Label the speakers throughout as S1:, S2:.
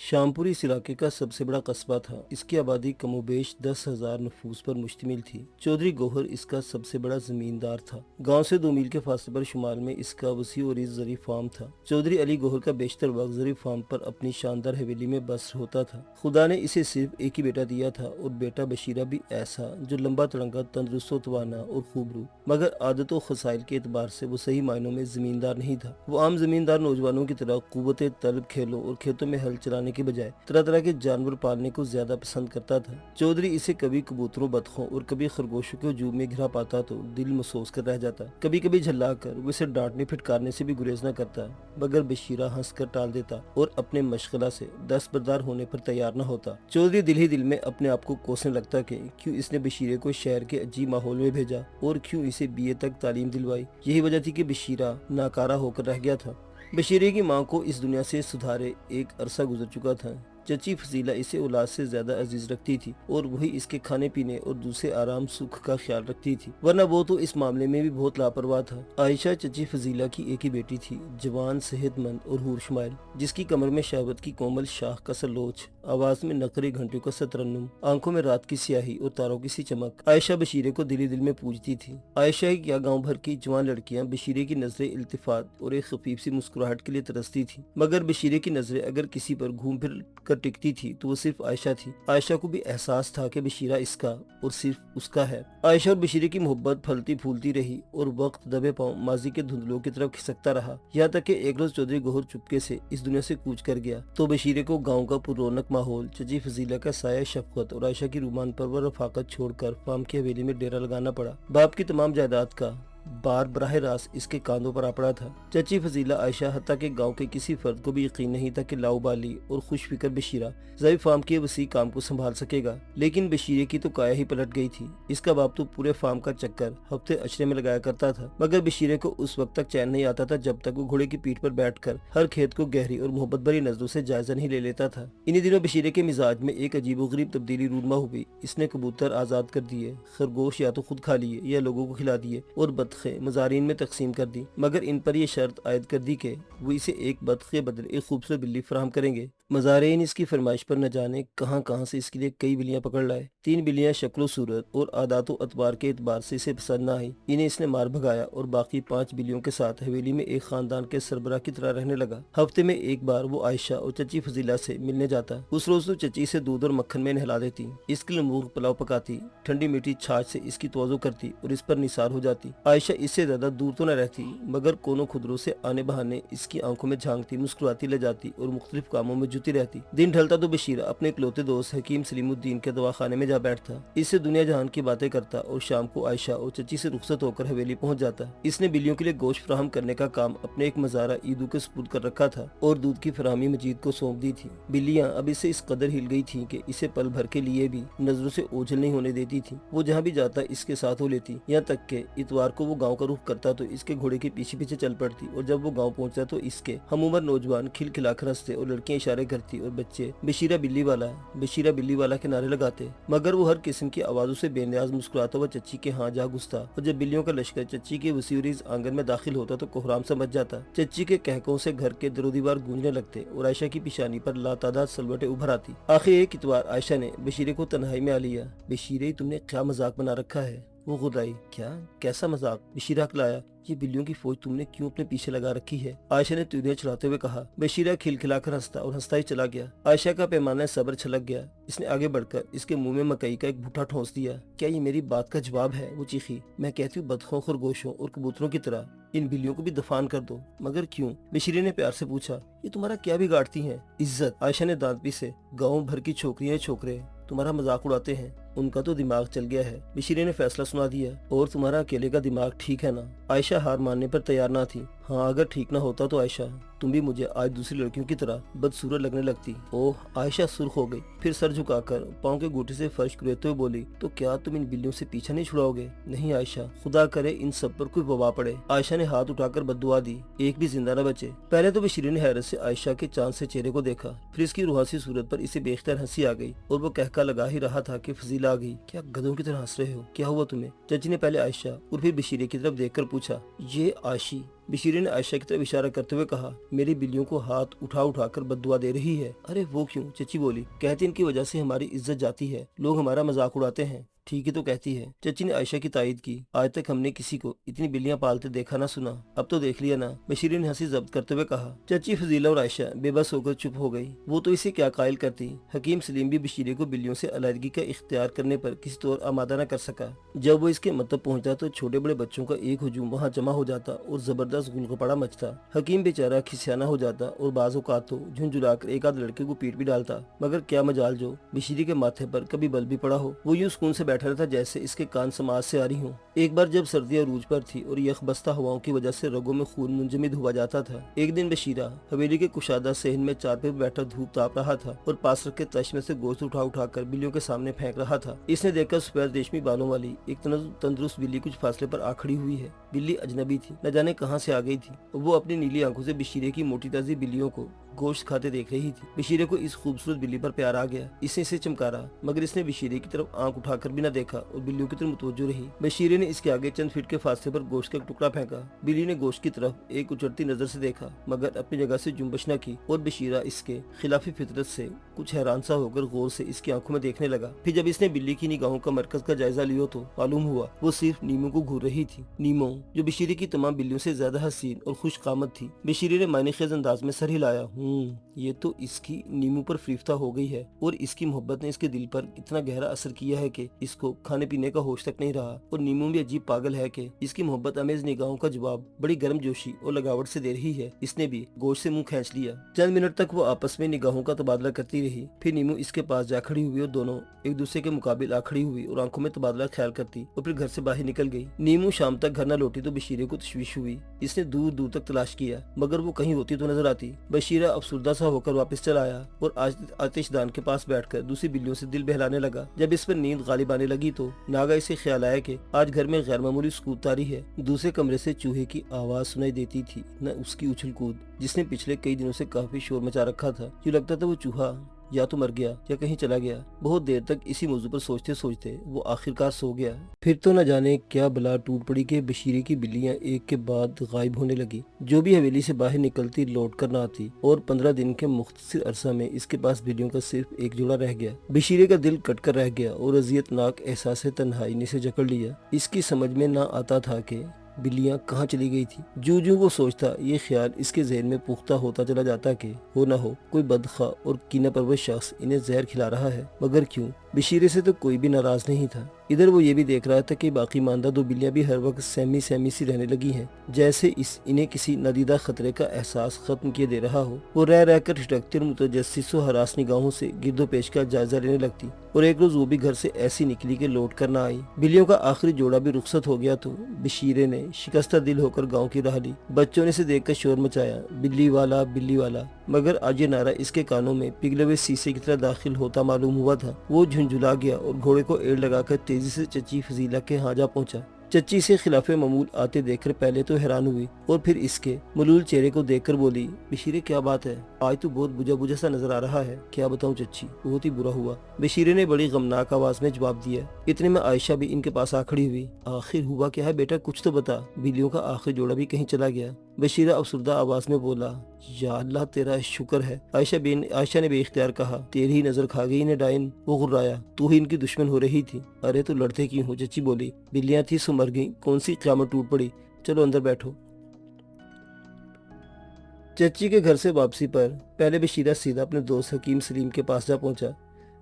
S1: شامپور اس علاقے کا سب سے بڑا قصبہ تھا۔ اس کی آبادی کم و بیش 10,000 نفوس پر مشتمل تھی۔ چودھری گوہر اس کا سب سے بڑا زمیندار تھا۔ گاؤں سے 2 میل کے فاصلے پر شمال میں اس کا وسیع و عریض زرعی فارم تھا۔ چودھری علی گوہر کا بیشتر وقت زرعی فارم پر اپنی شاندار حویلی میں بسر ہوتا تھا۔ خدا نے اسے صرف ایک ہی بیٹا دیا تھا، اور بیٹا بشیرہ بھی ایسا جو لمبا تڑنگا، تندرست و توانا اور خوبرو، مگر عادت و خصائل کے اعتبار سے وہ صحیح معنوں میں زمیندار نہیں تھا۔ وہ عام زمیندار نوجوانوں کی طرح قوت طلب کھیلوں اور کھیتوں میں ہل چلانے کے بجائے طرح طرح کے جانور پالنے کو زیادہ پسند کرتا تھا۔ چودھری اسے کبھی کبوتروں، بطخوں اور کبھی خرگوشوں کے ہجوم میں گھرا پاتا تو دل محسوس کر رہ جاتا۔ کبھی کبھی جھلا کر وہ اسے ڈانٹنے پھٹکارنے سے بھی گریز نہ کرتا، مگر بشیرہ ہنس کر ٹال دیتا اور اپنے مشغلہ سے دستبردار ہونے پر تیار نہ ہوتا۔ چودھری دل ہی دل میں اپنے آپ کو کوسنے لگتا کہ کیوں اس نے بشیرے کو شہر کے عجیب ماحول میں بھیجا اور کیوں اسے BA تک تعلیم دلوائی۔ یہی وجہ تھی کہ بشیرہ ناکارہ ہو کر رہ گیا تھا۔ بشیرے کی ماں کو اس دنیا سے سدھارے ایک عرصہ گزر چکا تھا۔ چچی فضیلہ اسے اولاد سے زیادہ عزیز رکھتی تھی، اور وہی اس کے کھانے پینے اور دوسرے آرام سکھ کا خیال رکھتی تھی، ورنہ وہ تو اس معاملے میں بھی بہت لاپرواہ تھا۔ عائشہ چچی فضیلہ کی ایک ہی بیٹی تھی، جوان، صحت مند اور حور شمائل، جس کی کمر میں شہوت کی کومل شاخ کا سلوچ، آواز میں نقرے گھنٹیوں کا سترنم، آنکھوں میں رات کی سیاہی اور تاروں کی سی چمک۔ عائشہ بشیرے کو دل ہی دل میں پوجتی تھی۔ عائشہ ہی کیا گاؤں بھر کی جوان لڑکیاں بشیرے کی نظریں التفات اور ایک خفیف سی مسکراہٹ کے لیے ترستی تھی، مگر بشیرے کی نظریں اگر کسی پر گھوم پھر کر ٹکتی تھی تو وہ صرف عائشہ تھی۔ عائشہ کو بھی احساس تھا کہ بشیرہ اس کا اور صرف اس کا ہے۔ عائشہ اور بشیرے کی محبت پھلتی پھولتی رہی، اور وقت دبے پاؤں ماضی کے دھندلوں کی طرف کھسکتا رہا، یہاں تک کہ ایک روز چودھری گوہر چپکے سے اس دنیا سے کوچ کر گیا تو بشیرے کو گاؤں کا پر رونق ماحول، چچی فضیلہ کا سایہ شفقت اور عائشہ کی رومان پرور رفاقت چھوڑ کر فارم کی حویلی میں ڈیرا لگانا پڑا۔ باپ کی تمام جائیداد کا بار براہ راست اس کے کاندھوں پر آ پڑا تھا۔ چچی فضیلہ، عائشہ، حتیٰ کہ گاؤں کے کسی فرد کو بھی یقین نہیں تھا کہ لاؤبالی اور خوش فکر بشیرہ زرعی فارم کے وسیع کام کو سنبھال سکے گا، لیکن بشیرے کی تو کایا ہی پلٹ گئی تھی۔ اس کا باپ تو پورے فارم کا چکر ہفتے اشرے میں لگایا کرتا تھا، مگر بشیرے کو اس وقت تک چین نہیں آتا تھا جب تک وہ گھوڑے کی پیٹھ پر بیٹھ کر ہر کھیت کو گہری اور محبت بھری نظروں سے جائزہ نہیں لے لیتا تھا۔ انہی دنوں بشیرے کے مزاج میں ایک عجیب و غریب تبدیلی رونما ہوئی۔ اس نے کبوتر آزاد کر دیے، خرگوش یا تو خود کھا لیے یا لوگوں کو کھلا دیے، اور بطخیں مزارین میں تقسیم کر دی، مگر ان پر یہ شرط عائد کر دی کہ وہ اسے ایک بطخ کے بدلے ایک خوبصورت بلی فراہم کریں گے۔ مزارعین اس کی فرمائش پر نہ جانے کہاں کہاں سے اس کے لیے کئی بلیاں پکڑ لائے۔ 3 بلیاں شکل و صورت اور عادات و اطوار کے اعتبار سے اسے پسند نہ آئی، انہیں اس نے مار بھگایا اور باقی 5 بلیوں کے ساتھ حویلی میں ایک خاندان کے سربراہ کی طرح رہنے لگا۔ ہفتے میں ایک بار وہ عائشہ اور چچی فضیلہ سے ملنے جاتا۔ اس روز تو چچی سے دودھ اور مکھن میں نہلا دیتی، اس کے لیے مرغ پلاؤ پکاتی، ٹھنڈی میٹھی چھاچھ سے اس کی توجہ کرتی اور اس پر نثار ہو جاتی۔ عائشہ اس سے زیادہ دور تو نہ رہتی، مگر کونوں خدروں سے آنے بہانے اس کی آنکھوں میں جھانکتی، مسکراتی لے جاتی اور مختلف کاموں میں جٹی رہتی۔ دن ڈھلتا تو بشیرہ اپنے اکلوتے دوست حکیم سلیم الدین کے دواخانے میں جا بیٹھتا، اس سے دنیا جہان کی باتیں کرتا، اور شام کو عائشہ اور چچی سے رخصت ہو کر حویلی پہنچ جاتا۔ اس نے بلیوں کے لیے گوشت فراہم کرنے کا کام اپنے ایک مزارع ایدو کے سپرد کر رکھا تھا، اور دودھ کی فراہمی مجید کو سونپ دی تھی۔ بلیاں اب اس سے اس قدر ہل گئی تھیں کہ اسے پل بھر کے لیے بھی نظروں سے اوجھل نہیں ہونے دیتی تھی۔ وہ جہاں بھی جاتا اس کے ساتھ ہو لیتی، یہاں تک کہ اتوار کو وہ گاؤں کا رخ کرتا تو اس کے گھوڑے کے پیچھے پیچھے چل پڑتی، اور جب وہ گاؤں پہنچتا تو اس کے ہم عمر نوجوان کھل کھلا کر ہنستے اور لڑکیاں اشارے کرتی اور بچے بشیرہ بلی والا ہے، بشیرہ بلی والا کے نعرے لگاتے، مگر وہ ہر قسم کی آوازوں سے بے نیاز مسکراتا ہوا چچی کے ہاں جا گھستا، اور جب بلیوں کا لشکر چچی کے وسیع عریض آنگن میں داخل ہوتا تو کوہرام سا مچ جاتا۔ چچی کے کہکوں سے گھر کے در و دیوار گونجنے لگتے اور عائشہ کی پیشانی پر لاتعداد سلوٹیں ابھر آتی۔ آخر ایک اتوار عائشہ نے بشیرے کو تنہائی میں آ لیا۔ بشیرے، تم نے کیا مذاق بنا رکھا ہے؟ وہ غدائی۔ کیا؟ کیسا مذاق؟ بشیرہ ہکلایا۔ یہ بلیوں کی فوج تم نے کیوں اپنے پیچھے لگا رکھی ہے؟ عائشہ نے تیوریاں چلاتے ہوئے کہا۔ بشیرہ کھلکھلا کر ہنستا اور ہنستا ہی چلا گیا۔ عائشہ کا پیمانہ صبر چھلک گیا۔ اس نے آگے بڑھ کر اس کے منہ میں مکئی کا ایک بھٹا ٹھونس دیا۔ کیا یہ میری بات کا جواب ہے؟ وہ چیخی۔ میں کہتی ہوں بطخوں، خرگوشوں اور کبوتروں کی طرح ان بلیوں کو بھی دفان کر دو۔ مگر کیوں؟ بشیرے نے پیار سے پوچھا۔ یہ تمہارا کیا بگاڑتی ہیں؟ عزت، عائشہ نے دانت پیسے۔ گاؤں بھر کی چھوکریاں چھوکرے تمہارا مذاق اڑاتے ہیں، ان کا تو دماغ چل گیا ہے۔ بشیرے نے فیصلہ سنا دیا۔ اور تمہارا اکیلے کا دماغ ٹھیک ہے نا؟ عائشہ ہار ماننے پر تیار نہ تھی۔ ہاں، اگر ٹھیک نہ ہوتا تو عائشہ تم بھی مجھے آج دوسری لڑکیوں کی طرح بدصورت لگنے لگتی۔ اوہ، عائشہ سرخ ہو گئی، پھر سر جھکا کر پاؤں کے گوٹے سے فرش کریتے ہوئے بولی، تو کیا تم ان بلیوں سے پیچھا نہیں چھڑاؤ گے؟ نہیں عائشہ، خدا کرے ان سب پر کوئی وبا پڑے۔ عائشہ نے ہاتھ اٹھا کر بددعا دی، ایک بھی زندہ نہ بچے۔ پہلے تو بشیرے نے حیرت سے عائشہ کے چاند سے چہرے کو دیکھا، پھر اس کی روحاسی صورت پر اسے بے اختیار ہنسی آ گئی، اور وہ کہکا لگا ہی رہا تھا کہ فضیلہ चिल्ला गई, क्या गधों की तरह हंस रहे हो, क्या हुआ तुम्हें? चाची ने पहले आयशा और फिर बशीरे की तरफ देखकर पूछा, ये आशी? बशीरे ने आयशा की तरफ इशारा करते हुए कहा, मेरी बिल्लियों को हाथ उठा उठा कर बद्दुआ दे रही है। अरे वो क्यों? चची बोली, कहती इनकी वजह से हमारी इज्जत जाती है, लोग हमारा मजाक उड़ाते हैं। ठीक ही तो कहती है। चची ने आयशा की तायद की, आज तक हमने किसी को इतनी बिल्लियां पालते देखा ना सुना, अब तो देख लिया ना। बशीरे ने हंसी जब्त करते हुए कहा। चची, फजीला और आयशा बेबस होकर चुप हो गई। वो तो इसे क्या कायल करती। हकीम सलीम भी बशीरे को बिल्लियों से अलहदगी का इख्तियार करने पर किसी तौर आमादा न कर सका। जब वो इसके मतलब पहुंचा तो छोटे बड़े बच्चों का एक हुजूम वहाँ जमा हो जाता और जबरदस्त गुलगपड़ा मचता। हकीम बेचारा खिसियाना हो जाता और बाज़ औक़ात तो झुंझुलाकर एक आध लड़के को पीट भी डालता, मगर क्या मजाल जो बशीरे के माथे पर कभी बल भी पड़ा हो। वो यूं सुकून से बैठा रहता जैसे इसके कान समाज से आ रही हूँ। एक बार जब सर्दी अरूज पर थी और यखबस्ता हवाओं की वजह से रगों में खून मुंजमद हुआ जाता था। एक दिन बशीरा हवेली के कुशादा सहन में चारपे पर बैठा धूप ताप रहा था और पास रखे तश में से गोश्त उठा उठा कर बिल्लियों के सामने फेंक रहा था। इसने देखकर सफेद रेशमी बालों वाली एक तंदुरुस्त बिल्ली कुछ फासले पर आ खड़ी हुई है। बिल्ली अजनबी थी, न जाने कहाँ से आ गई थी। वो अपनी नीली आंखों से बशीरे की मोटी ताजी बिल्लियों को गोश्त खाते देख रही थी। बशीरे को इस खूबसूरत बिल्ली पर प्यार आ गया। इसने इसे चमकारा, मगर इसने बशीरे की तरफ आंख उठाकर भी न देखा और बिल्लियों की तरफ मुतवज्जो रही। बशीरे ने इसके आगे चंद फीट के फासले पर गोश्त का एक टुकड़ा फेंका। बिल्ली ने गोश्त की तरफ एक उचटती नजर से देखा, मगर अपनी जगह से जुम्बश न की और बशीरा इसके खिलाफी फितरत से कुछ हैरान सा होकर गौर से इसकी आंखों में देखने लगा। फिर जब इसने बिल्ली की निगाहों का मरकज का जायजा लिया तो मालूम हुआ वो सिर्फ नीमो को घूर रही थी। नीमो, जो बशीरे की तमाम बिल्लियों से ज्यादा हसीन और खुश कामत थी। बशीरे ने मायने खेज अंदाज में सर हिलाया। ये तो इसकी नीमू पर फरिफ्ता हो गई है और इसकी मोहब्बत ने इसके दिल पर इतना गहरा असर किया है कि इसको खाने पीने का होश तक नहीं रहा। और नीमू भी अजीब पागल है कि इसकी मोहब्बत अमेज निगाहों का जवाब बड़ी गर्म जोशी और लगावट से दे रही है। इसने भी गोश्त से मुंह खींच लिया। चंद मिनट तक वो आपस में निगाहों का तबादला करती रही। फिर नीमू इसके पास जा खड़ी हुई और दोनों एक दूसरे के मुकाबिल आ खड़ी हुई और आंखों में तबादला ख्याल करती और फिर घर से बाहर निकल गई। नीमू शाम तक घर न लौटी तो बशीरे को तशवीश हुई। इसने दूर दूर तक तलाश किया, मगर वो कहीं होती तो नजर आती। बशीरा अफसुर्दा सा होकर वापस चला आया और आतिशदान के पास बैठकर दूसरी बिल्लियों से दिल बहलाने लगा। जब इस पर नींद गालिब आने लगी तो नागा इसे ख्याल आया कि आज घर में गैर मामूली सुकून तारी है। दूसरे कमरे से चूहे की आवाज सुनाई देती थी, न उसकी उछल कूद जिसने पिछले कई दिनों से काफी शोर मचा रखा था। यूं लगता था वो चूहा या तो मर गया या कहीं चला गया। बहुत देर तक इसी मौजू पर सोचते सोचते वो आखिरकार सो गया। फिर तो न जाने क्या बला टूट पड़ी कि बशीरे की बिल्लियां एक के बाद गायब होने लगी। जो भी हवेली से बाहर निकलती लौट कर न आती और 15 दिन के मुख्तसर अरसा में इसके पास बिल्लियों का सिर्फ एक जोड़ा रह गया। बशीरे का दिल कट कर रह गया और अजियतनाक एहसास तन्हाई ने इसे जकड़ लिया। इसकी समझ में न आता था कि बिल्लियां कहाँ चली गई थी। जो जो वो सोचता ये ख्याल इसके ज़हन में पुख्ता होता चला जाता कि हो ना हो कोई बदखा और कीना परवर शख्स इन्हें जहर खिला रहा है। मगर क्यों? बशीरे से तो कोई भी नाराज नहीं था। इधर वो ये भी देख रहा था कि बाकी मानदा दो बिल्लियां भी हर वक्त सहमी सहमी सी रहने लगी हैं, जैसे इन्हें किसी नदीदा खतरे का एहसास खत्म किए दे रहा हो। वो रह रह कर ठिठकती और मुतजस्सिस व हरास निगाहों से गिरदो पेश का जायजा लेने लगती। और एक रोज वो भी घर से ऐसी निकली कि लौट कर न आई। बिल्लियों का आखिरी जोड़ा भी रुखसत हो गया तो बशीरे ने शिकस्ता दिल होकर गाँव की राह ली। बच्चों ने इसे देख कर शोर मचाया, बिल्ली वाला बिल्ली वाला। मगर आज ये नारा इसके कानों में पिघले हुए शीशे की तरह दाखिल होता मालूम हुआ था। वो झुंझुला गया और घोड़े को एड़ लगाकर तेजी से चची फजीला के यहाँ जा पहुंचा। चची से खिलाफे मामूल आते देखकर पहले तो हैरान हुई और फिर इसके मलूल चेहरे को देखकर बोली, बशीरे क्या बात है, आज तो बहुत बुझा बुझा सा नजर आ रहा है। क्या बताऊं चची, बहुत ही बुरा हुआ। बशीरे ने बड़ी गमनाक आवाज में जवाब दिया। इतने में आयशा भी इनके पास आ खड़ी हुई। आखिर हुआ क्या है बेटा, कुछ तो बता। बिल्लियों का आखिरी जोड़ा भी कहीं चला गया। बशीरा अफसुर्दा आवाज में बोला, या अल्लाह तेरा शुक्र है। आयशा ने बेइख्तियार कहा, तेरी ही नजर खा गई ने डाइन। वो गुर्राया, तू ही इनकी दुश्मन हो रही थी। अरे तो लड़ते क्यों हो? चची बोली, बिल्लियां थी सो मर गई, कौन सी क़यामत टूट पड़ी। चलो अंदर बैठो। चची के घर से वापसी पर पहले बशीरा सीधा अपने दोस्त हकीम सलीम के पास जा पहुंचा।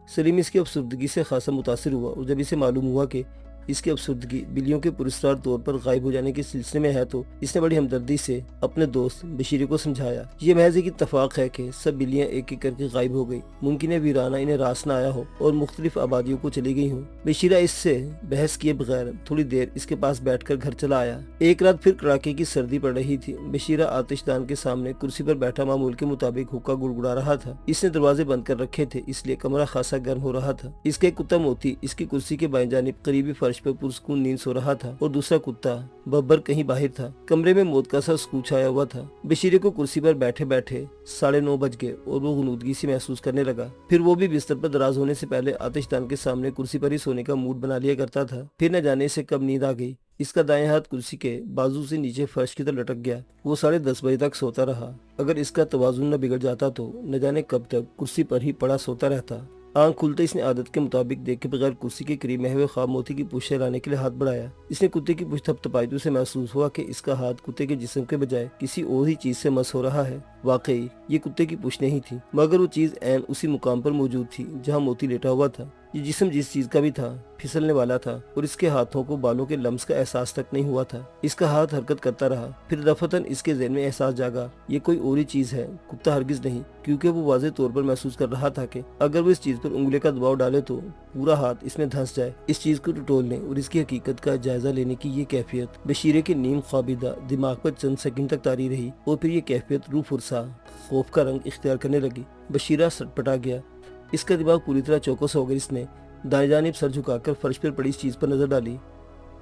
S1: सलीम इसकी अफसुर्दगी से खासा मुतासिर हुआ और जब इसे मालूम हुआ कि इसकी अफसुर्दगी बिल्लियों के पुरस्कार तौर पर गायब हो जाने के सिलसिले में है तो इसने बड़ी हमदर्दी से अपने दोस्त बशीरे को समझाया। ये महज एक इत्तफाक है कि सब बिल्लियां एक एक करके गायब हो गई। मुमकिन है वीराना इन्हें रास न आया हो और मुख्तलिफ आबादियों को चली गई हो। बशीरा इससे बहस किए बगैर थोड़ी देर इसके पास बैठकर घर चला आया। एक रात फिर कड़ाके की सर्दी पड़ रही थी। बशीरा आतिशदान के सामने कुर्सी पर बैठा मामूल के मुताबिक हुक्का गुड़गुड़ा रहा था। इसने दरवाजे बंद कर रखे थे, इसलिए कमरा खासा गर्म हो रहा था। इसका एक कुत्ता मोती इसकी कुर्सी के बाएं जानिब करीबी फर्श फर्श पर पुरसकून नींद सो रहा था और दूसरा कुत्ता बब्बर कहीं बाहर था। कमरे में मौत का सा सुकून छाया हुआ था। बशीरे को कुर्सी पर बैठे बैठे 9:30 बज गए और वो गुनूदगी सी महसूस करने लगा। फिर वो भी बिस्तर पर दराज होने से पहले आतिशदान के सामने कुर्सी पर ही सोने का मूड बना लिया करता था। फिर न जाने से कब नींद आ गई। इसका दाएं हाथ कुर्सी के बाजू से नीचे फर्श की तरफ लटक गया। वो 10:30 बजे तक सोता रहा। अगर इसका तवाजुन न बिगड़ जाता तो न जाने कब तक कुर्सी पर ही पड़ा सोता रहता। आंख खुलते इसने आदत के मुताबिक देखे बगैर कुर्सी के करीब महवे ख्वाब मोती की पूंछ लाने के लिए हाथ बढ़ाया। इसने कुत्ते की पूंछ थपथपाई तो उसे महसूस हुआ कि इसका हाथ कुत्ते के जिस्म के बजाय किसी और ही चीज से मस हो रहा है। वाकई ये कुत्ते की पूंछ नहीं थी, मगर वो चीज ऐन उसी मुकाम पर मौजूद थी जहाँ मोती लेटा हुआ था। ये जिस्म जिस चीज का भी था फिसलने वाला था और इसके हाथों को बालों के लम्स का एहसास तक नहीं हुआ था। इसका हाथ हरकत करता रहा। फिर दफतन इसके ज़हन में एहसास जागा, ये कोई और ही चीज है, कुत्ता हरगिज नहीं, क्योंकि वो वाज़ेह तौर पर महसूस कर रहा था कि अगर वो इस चीज पर उंगली का दबाव डाले तो पूरा हाथ इसमें धंस जाए। इस चीज को टटोलने और इसकी हकीकत का जायजा लेने की ये कैफियत बशीरे के नीम ख्वाबिदा दिमाग पर चंद सेकंड तक तारी रही और फिर ये कैफियत रूह फुरसा खौफ का रंग इख्तियार करने लगी। बशीरा सटपटा गया। इसका दिमाग पूरी तरह चौकस हो गया। इसने दाएं जानिब सर झुकाकर फर्श पर पड़ी इस चीज पर नजर डाली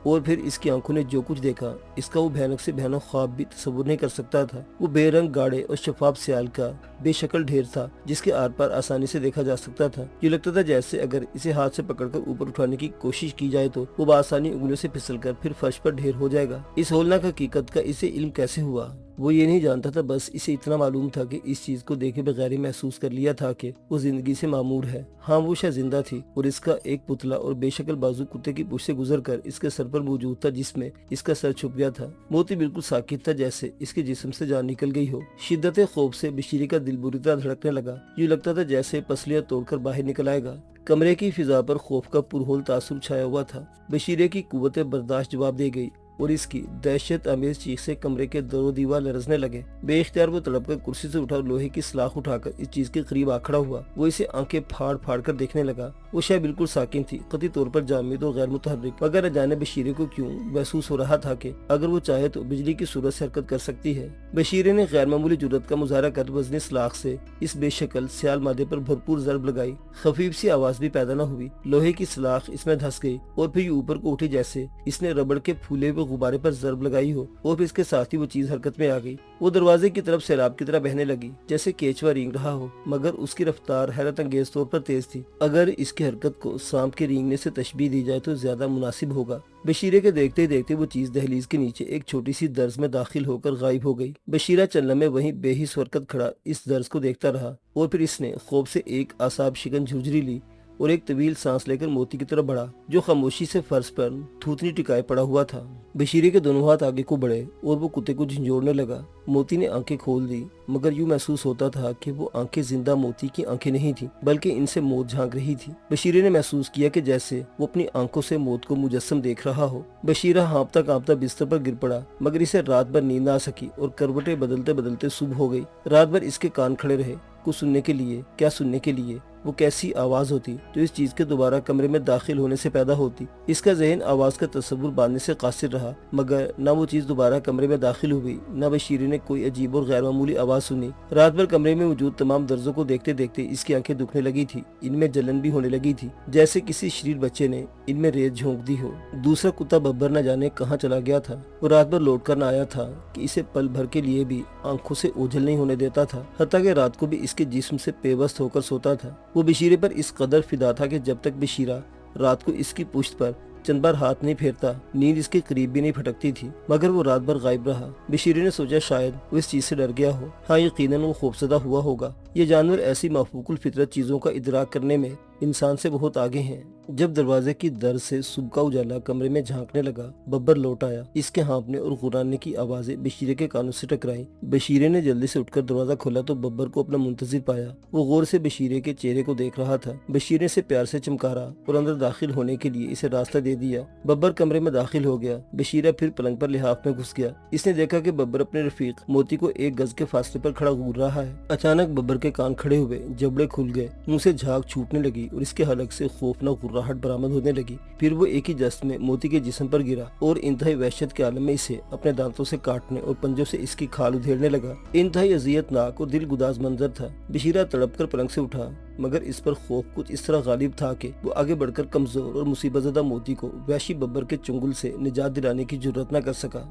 S1: और फिर इसकी आंखों ने जो कुछ देखा इसका वो भयानक से भयानक ख्वाब भी तस्वुर नहीं कर सकता था। वो बेरंग गाढ़े और शफाफ सियाल का बेशक्ल ढेर था जिसके आर पार आसानी से देखा जा सकता था। ये लगता था जैसे अगर इसे हाथ से पकड़कर ऊपर उठाने की कोशिश की जाए तो वो बआसानी उंगलियों से फिसलकर फिर फर्श पर ढेर हो जाएगा। इस होलनाक हकीकत का इसे इल्म कैसे हुआ वो ये नहीं जानता था। बस इसे इतना मालूम था कि इस चीज को देखे बगैर ही महसूस कर लिया था कि वो जिंदगी से मामूर है। हाँ, वो शायद जिंदा थी और इसका एक पुतला और बेशक्ल बाजू कुत्ते की पूंछ से गुजरकर इसके सर पर मौजूद था जिसमें इसका सर छुप गया था। मोती बिल्कुल साकित था जैसे इसके जिस्म से जान निकल गई हो। शिद्दत खौफ से बशीरी का दिल बुरी तरह धड़कने लगा। यूं लगता था जैसे पसलियां तोड़कर बाहर निकल आएगा। कमरे की फिजा पर खौफ का पुरहोल तासुर छाया हुआ था। बशीरे की कुव्वत बर्दाश्त जवाब दे गई और इसकी दहशत अमेज चीख से कमरे के दरो दीवार लरजने लगे। बेइख्तियार वो तड़प कर कुर्सी से उठा और लोहे की सलाख उठाकर इस चीज के करीब आ खड़ा हुआ। वो इसे आंखें फाड़ फाड़ कर देखने लगा। वो शायद बिल्कुल साकिन थी, कतई तौर पर जामिद और गैर मुतहर्रिक, मगर अजाने बशीरे को क्यों महसूस हो रहा था कि अगर वो चाहे तो बिजली की सूरत से हरकत कर सकती है। बशीरे ने गैर मामूली जुर्रत का मुजाहरा कर वजनी सलाख से इस बेशक्ल सियाल मादे पर भरपूर ज़रब लगाई। खफीफ सी आवाज भी पैदा न हुई। लोहे की सलाख इसमें धंस गई और फिर ऊपर को उठी जैसे इसने रबड़ के फूले हुए गुब्बारे पर ज़रब लगाई हो और फिर इसके साथ ही वो चीज हरकत में आ गई। वो दरवाजे की तरफ सैलाब की तरह बहने लगी जैसे केचवा रींग रहा हो, मगर उसकी रफ्तार हैरत अंगेज तौर पर तेज थी। अगर इसकी हरकत को सांप के रींगने से तशबीह दी जाए तो ज्यादा मुनासिब होगा। बशीरे के देखते ही देखते वो चीज दहलीज के नीचे एक छोटी सी दर्ज में दाखिल होकर गायब हो गई। बशीरा चंद लम्हे वहीं बेहिस हरकत खड़ा इस दर्ज को देखता रहा और फिर इसने खौफ से एक आसाब शिकन झुरझुरी ली और एक तवील सांस लेकर मोती की तरफ बढ़ा जो खामोशी से फर्श पर थूथनी टिकाए पड़ा हुआ था। बशीरे के दोनों हाथ आगे को बढ़े और वो कुत्ते को झंझोड़ने लगा। मोती ने आंखें खोल दी, मगर यूं महसूस होता था कि वो आंखें जिंदा मोती की आंखें नहीं थी, बल्कि इनसे मौत झांक रही थी। बशीरे ने महसूस किया कि जैसे वो अपनी आंखों से मौत को मुजस्सम देख रहा हो। बशीरा हाँफता कांपता बिस्तर पर गिर पड़ा, मगर इसे रात भर नींद आ सकी और करवटें बदलते बदलते सुबह हो गई। रात भर इसके कान खड़े रहे, कुछ सुनने के लिए। क्या सुनने के लिए? वो कैसी आवाज होती जो इस चीज के दोबारा कमरे में दाखिल होने से पैदा होती। इसका जहन आवाज का तस्वुर बांधने से कासिर रहा, मगर न वो चीज दोबारा कमरे में दाखिल हुई, न बशीरे ने कोई अजीब और गैर मामूली आवाज सुनी। रात भर कमरे में मौजूद तमाम दर्जों को देखते देखते इसकी आंखें दुखने लगी थी। इनमें जलन भी होने लगी थी, जैसे किसी शरीर बच्चे ने इनमें रेत झोंक दी हो। दूसरा कुत्ता बब्बर न जाने कहाँ चला गया था। वो रात भर लौट कर न आया था कि इसे पल भर के लिए भी आंखों से ओझल नहीं होने देता था। हत्ता कि रात को भी इसके जिस्म से पेवस्त होकर सोता था। वो बशीरे पर इस कदर फिदा था कि जब तक बशीरा रात को इसकी पुश्त पर चंद बार हाथ नहीं फेरता, नींद इसके करीब भी नहीं फटकती थी। मगर वो रात भर गायब रहा। बशीरे ने सोचा शायद वो इस चीज से डर गया हो। हाँ, यकीनन वो खौफजदा हुआ होगा। ये जानवर ऐसी माफूकुल फितरत चीजों का इदराक करने में इंसान से बहुत आगे हैं। जब दरवाजे की दर से सुबह का उजाला कमरे में झांकने लगा, बब्बर लौट आया। इसके हाँफने और गुर्राने की आवाजें बशीरे के कानों से टकराईं। बशीरे ने जल्दी से उठकर दरवाजा खोला तो बब्बर को अपना मुंतजिर पाया। वो गौर से बशीरे के चेहरे को देख रहा था। बशीरे से प्यार से चमकारा और अंदर दाखिल होने के लिए इसे रास्ता दे दिया। बब्बर कमरे में दाखिल हो गया। बशीरा फिर पलंग पर लिहाफ में घुस गया। इसने देखा कि बब्बर अपने रफीक मोती को 1 गज के फासले पर खड़ा घूर रहा है। अचानक बब्बर के कान खड़े हुए, जबड़े खुल गए, मुंह से झाग छूटने लगी और इसके हलक से खौफनाक गुर्राहट बरामद होने लगी। फिर वो एक ही जस्त में मोती के जिस्म पर गिरा और इंतहाई वहशत के आलम में इसे अपने दांतों से काटने और पंजों से इसकी खाल उधेड़ने लगा। इंतहाई अजियतनाक और दिल गुदाज मंजर था। बशीरा तड़प कर पलंग से उठा, मगर इस पर खौफ कुछ इस तरह गालिब था कि वो आगे बढ़कर कमजोर और मुसीबतज़दा मोती को वहशी बब्बर के चुंगल से निजात दिलाने की जुर्रत न कर सका।